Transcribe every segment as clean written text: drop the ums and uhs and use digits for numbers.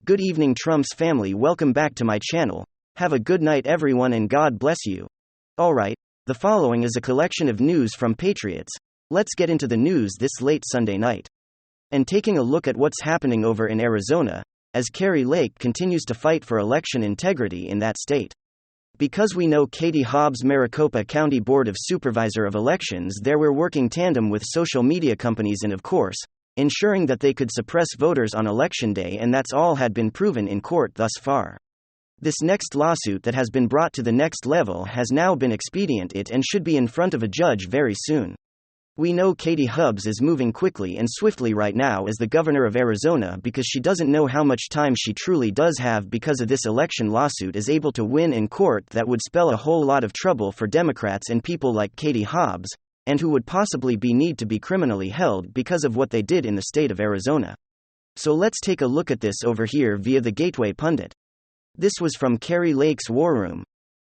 Good evening, Trump's family. Welcome back to my channel. Have a good night, everyone, and God bless you. Alright, the following is a collection of news from Patriots. Let's get into the news this late Sunday night. And taking a look at what's happening over in Arizona, as Kari Lake continues to fight for election integrity in that state. Because we know Katie Hobbs, Maricopa County Board of Supervisor of Elections, there were working tandem with social media companies and, of course, ensuring that they could suppress voters on election day, and that's all had been proven in court thus far. This next lawsuit that has been brought to the next level has now been expedited and should be in front of a judge very soon. We know Katie Hobbs is moving quickly and swiftly right now as the governor of Arizona because she doesn't know how much time she truly does have because of this election lawsuit is able to win in court that would spell a whole lot of trouble for Democrats and people like Katie Hobbs, and who would possibly need to be criminally held because of what they did in the state of Arizona. So let's take a look at this over here via the Gateway Pundit. This was from Kari Lake's War Room.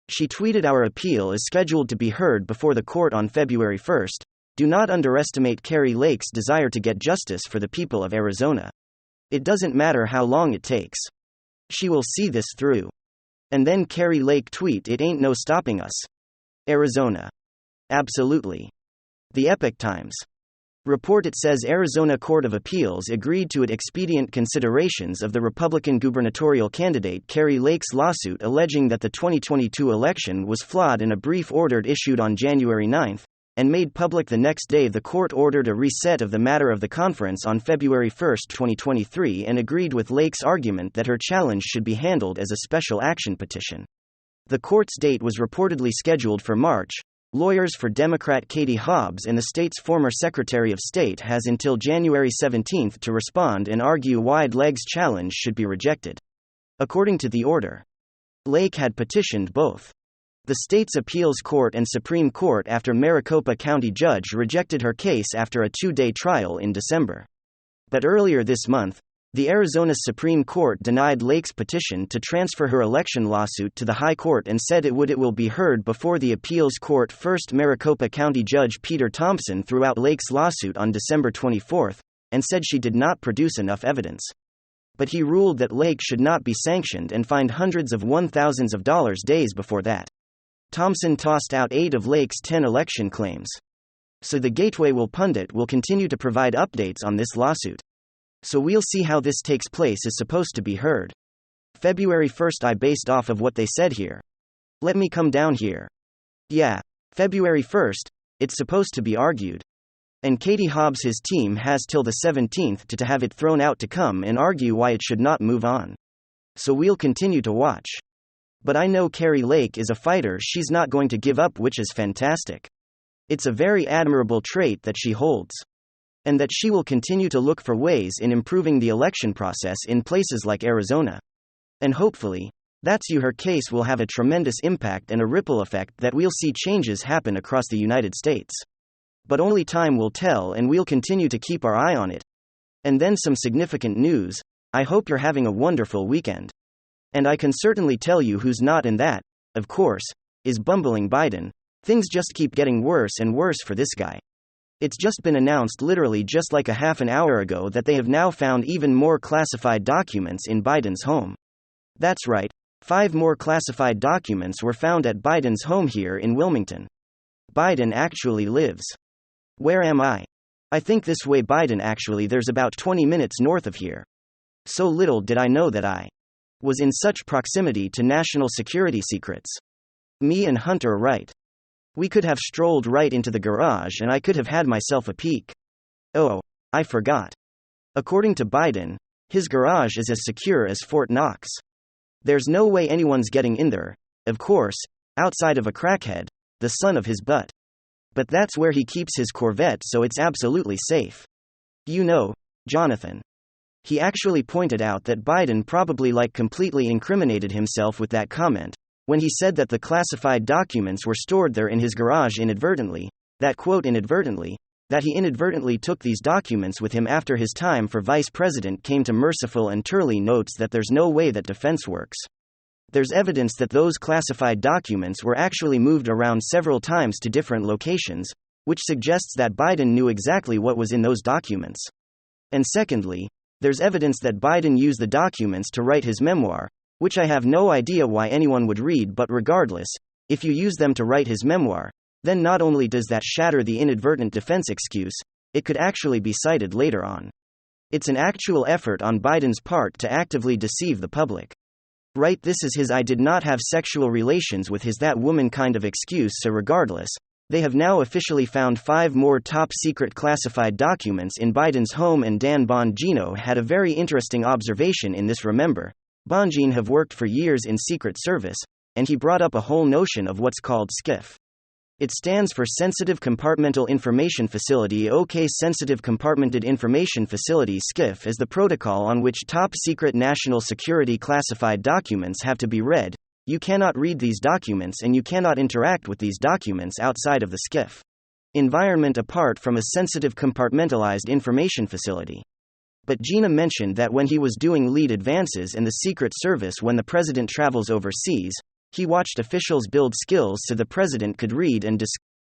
She tweeted, "Our appeal is scheduled to be heard before the court on February 1st. Do not underestimate Kari Lake's desire to get justice for the people of Arizona. It doesn't matter how long it takes. She will see this through." And then Kari Lake tweet, "It ain't no stopping us. Arizona. Absolutely." The Epoch Times report, it says Arizona Court of Appeals agreed to expedient considerations of the Republican gubernatorial candidate Kari Lake's lawsuit alleging that the 2022 election was flawed in a brief order issued on January 9, and made public the next day. The court ordered a reset of the matter of the conference on February 1, 2023, and agreed with Lake's argument that her challenge should be handled as a special action petition. The court's date was reportedly scheduled for March. Lawyers for Democrat Katie Hobbs and the state's former Secretary of State has until January 17 to respond and argue why Lake's challenge should be rejected. According to the order, Lake had petitioned both the state's appeals court and Supreme Court after Maricopa County judge rejected her case after a 2-day trial in December. But earlier this month, the Arizona Supreme Court denied Lake's petition to transfer her election lawsuit to the High Court and said it will be heard before the appeals court. First, Maricopa County Judge Peter Thompson threw out Lake's lawsuit on December 24 and said she did not produce enough evidence. But he ruled that Lake should not be sanctioned and fined hundreds of thousands of dollars days before that. Thompson tossed out 8 of Lake's 10 election claims. So the Gateway Pundit will continue to provide updates on this lawsuit. So we'll see how this takes place. Is supposed to be heard February 1st. I based off of what they said here. Let me come down here. Yeah, February 1st, it's supposed to be argued. And Katie Hobbs' his team has till the 17th to have it thrown out to come and argue why it should not move on. So we'll continue to watch. But I know Kari Lake is a fighter. She's not going to give up, which is fantastic. It's a very admirable trait that she holds. And that she will continue to look for ways in improving the election process in places like Arizona. And hopefully, her case will have a tremendous impact and a ripple effect that we'll see changes happen across the United States. But only time will tell, and we'll continue to keep our eye on it. And then some significant news. I hope you're having a wonderful weekend. And I can certainly tell you who's not, and that, of course, is bumbling Biden. Things just keep getting worse and worse for this guy. It's just been announced literally just like a half an hour ago that they have now found even more classified documents in Biden's home. That's right, 5 more classified documents were found at Biden's home here in Wilmington. Biden actually lives. Where am I? I think this way. Biden actually, there's about 20 minutes north of here. So little did I know that I was in such proximity to national security secrets. Me and Hunter Wright. We could have strolled right into the garage and I could have had myself a peek. Oh, I forgot. According to Biden, his garage is as secure as Fort Knox. There's no way anyone's getting in there, of course, outside of a crackhead, the son of his butt. But that's where he keeps his Corvette, so it's absolutely safe. You know, Jonathan. He actually pointed out that Biden probably completely incriminated himself with that comment, when he said that the classified documents were stored there in his garage inadvertently, that quote inadvertently, that he inadvertently took these documents with him after his time for vice president came to Merciful, and Turley notes that there's no way that defense works. There's evidence that those classified documents were actually moved around several times to different locations, which suggests that Biden knew exactly what was in those documents. And secondly, There's evidence that Biden used the documents to write his memoir, which I have no idea why anyone would read, but regardless, if you use them to write his memoir, then not only does that shatter the inadvertent defense excuse, it could actually be cited later on. It's an actual effort on Biden's part to actively deceive the public. Right, this is his "I did not have sexual relations with his that woman" kind of excuse. So regardless, they have now officially found 5 more top-secret classified documents in Biden's home, and Dan Bongino had a very interesting observation in this. Remember, Bongino have worked for years in Secret Service, and he brought up a whole notion of what's called SCIF. It stands for Sensitive Compartmental Information Facility. OK, Sensitive Compartmented Information Facility SCIF is the protocol on which top-secret national security classified documents have to be read. You cannot read these documents and you cannot interact with these documents outside of the SCIF environment apart from a sensitive compartmentalized information facility. But Gina mentioned that when he was doing lead advances in the Secret Service when the president travels overseas, he watched officials build skills so the president could read and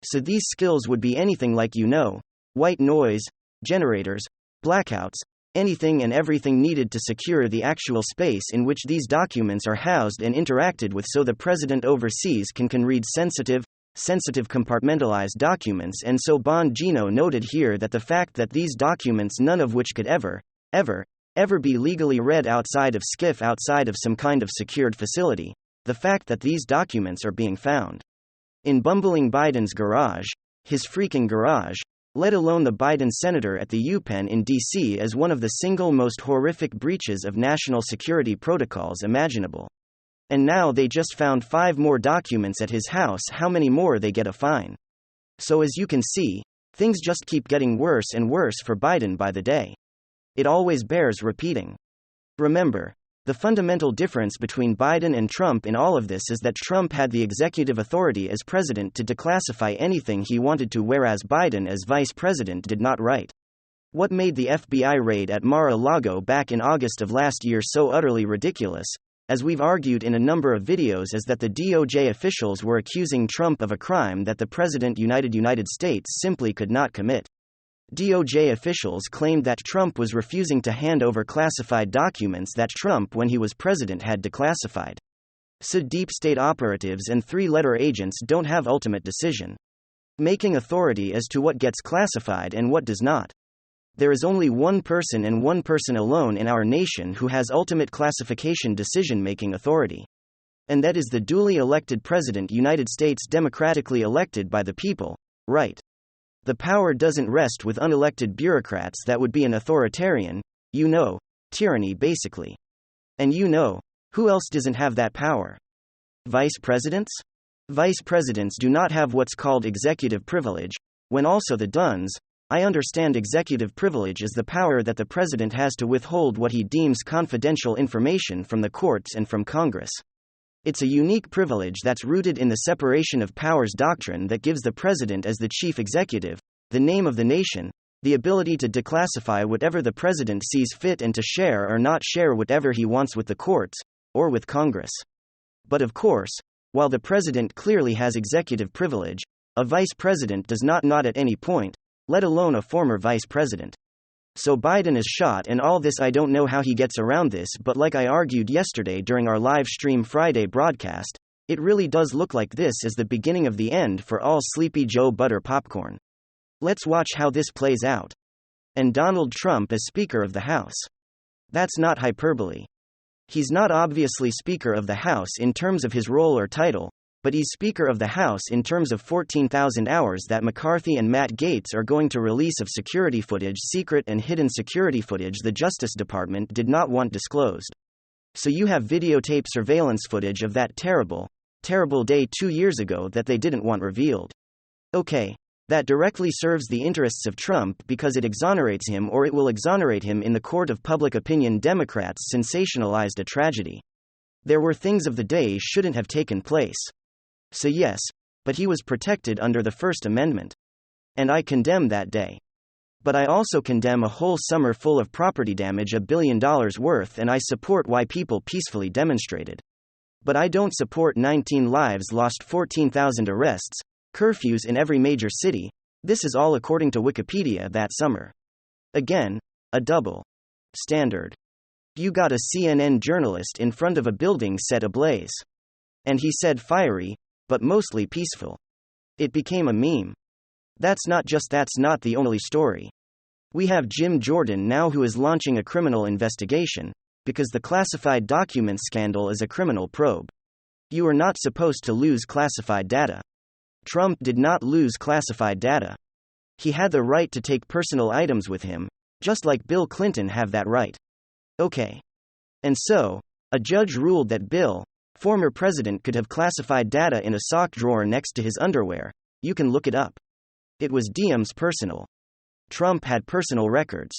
so these skills would be anything like, white noise, generators, blackouts, anything and everything needed to secure the actual space in which these documents are housed and interacted with, so the president overseas can read sensitive compartmentalized documents. And so Bongino noted here that the fact that these documents, none of which could ever be legally read outside of SCIF, outside of some kind of secured facility, the fact that these documents are being found in bumbling Biden's garage, his freaking garage, let alone the Biden senator at the UPenn in D.C., as one of the single most horrific breaches of national security protocols imaginable. And now they just found 5 more documents at his house. How many more? They get a fine. So as you can see, things just keep getting worse and worse for Biden by the day. It always bears repeating. Remember, the fundamental difference between Biden and Trump in all of this is that Trump had the executive authority as president to declassify anything he wanted to, whereas Biden as vice president did not. Right? What made the FBI raid at Mar-a-Lago back in August of last year so utterly ridiculous, as we've argued in a number of videos, is that the DOJ officials were accusing Trump of a crime that the President United States simply could not commit. DOJ officials claimed that Trump was refusing to hand over classified documents that Trump, when he was president, had declassified. So deep state operatives and 3-letter agents don't have ultimate decision-making authority as to what gets classified and what does not. There is only one person and one person alone in our nation who has ultimate classification decision-making authority. And that is the duly elected President, United States, democratically elected by the people, right? The power doesn't rest with unelected bureaucrats. That would be an authoritarian, tyranny basically. And who else doesn't have that power? Vice presidents? Vice presidents do not have what's called executive privilege, when also the Duns. I understand executive privilege is the power that the president has to withhold what he deems confidential information from the courts and from Congress. It's a unique privilege that's rooted in the separation of powers doctrine that gives the president, as the chief executive, the name of the nation, the ability to declassify whatever the president sees fit and to share or not share whatever he wants with the courts, or with Congress. But of course, while the president clearly has executive privilege, a vice president does not at any point, let alone a former vice president. So Biden is shot and all this. I don't know how he gets around this, but like I argued yesterday during our live stream Friday broadcast, it really does look like this is the beginning of the end for all Sleepy Joe butter popcorn. Let's watch how this plays out. And Donald Trump as Speaker of the House. That's not hyperbole. He's not obviously Speaker of the House in terms of his role or title, but he's Speaker of the House in terms of 14,000 hours that McCarthy and Matt Gaetz are going to release of security footage, secret and hidden security footage the Justice Department did not want disclosed. So you have videotape surveillance footage of that terrible day 2 years ago that they didn't want revealed. Okay, that directly serves the interests of Trump because it exonerates him, or it will exonerate him in the court of public opinion. Democrats sensationalized a tragedy. There were things of the day shouldn't have taken place. So yes, but he was protected under the First Amendment. And I condemn that day. But I also condemn a whole summer full of property damage, $1 billion worth, and I support why people peacefully demonstrated. But I don't support 19 lives lost, 14,000 arrests, curfews in every major city. This is all according to Wikipedia that summer. Again, a double Standard. You got a CNN journalist in front of a building set ablaze. And he said fiery, but mostly peaceful. It became a meme. That's not the only story. We have Jim Jordan now, who is launching a criminal investigation, because the classified documents scandal is a criminal probe. You are not supposed to lose classified data. Trump did not lose classified data. He had the right to take personal items with him, just like Bill Clinton have that right. Okay. And so, a judge ruled that Bill, former president, could have classified data in a sock drawer next to his underwear. You can look it up. It was Diem's personal. Trump had personal records.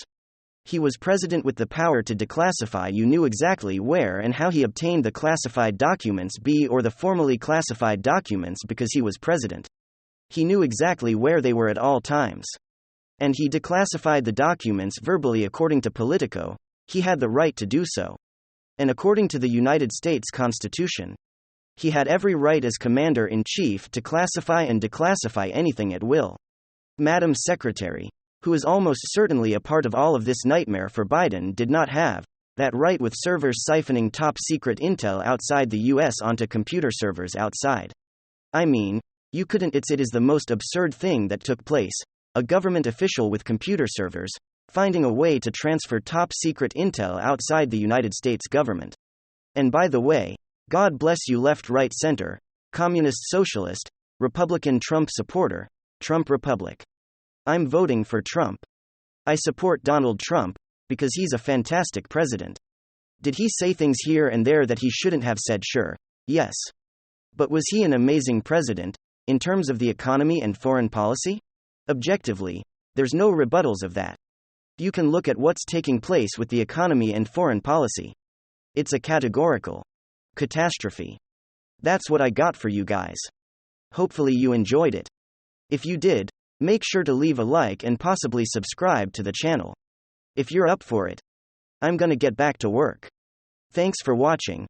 He was president with the power to declassify. You knew exactly where and how he obtained the classified documents or the formally classified documents because he was president. He knew exactly where they were at all times. And he declassified the documents verbally. According to Politico, he had the right to do so. And according to the United States Constitution, he had every right as commander-in-chief to classify and declassify anything at will. Madam Secretary, who is almost certainly a part of all of this nightmare for Biden, did not have that right, with servers siphoning top-secret intel outside the U.S. onto computer servers outside. I mean, you couldn't. It is the most absurd thing that took place. A government official with computer servers finding a way to transfer top-secret intel outside the United States government. And by the way, God bless you, left, right, center, communist, socialist, Republican, Trump supporter, Trump Republic. I'm voting for Trump. I support Donald Trump, because he's a fantastic president. Did he say things here and there that he shouldn't have said? Sure. Yes. But was he an amazing president, in terms of the economy and foreign policy? Objectively, there's no rebuttals of that. You can look at what's taking place with the economy and foreign policy. It's a categorical catastrophe. That's what I got for you guys. Hopefully you enjoyed it. If you did, make sure to leave a like and possibly subscribe to the channel. If you're up for it, I'm gonna get back to work. Thanks for watching.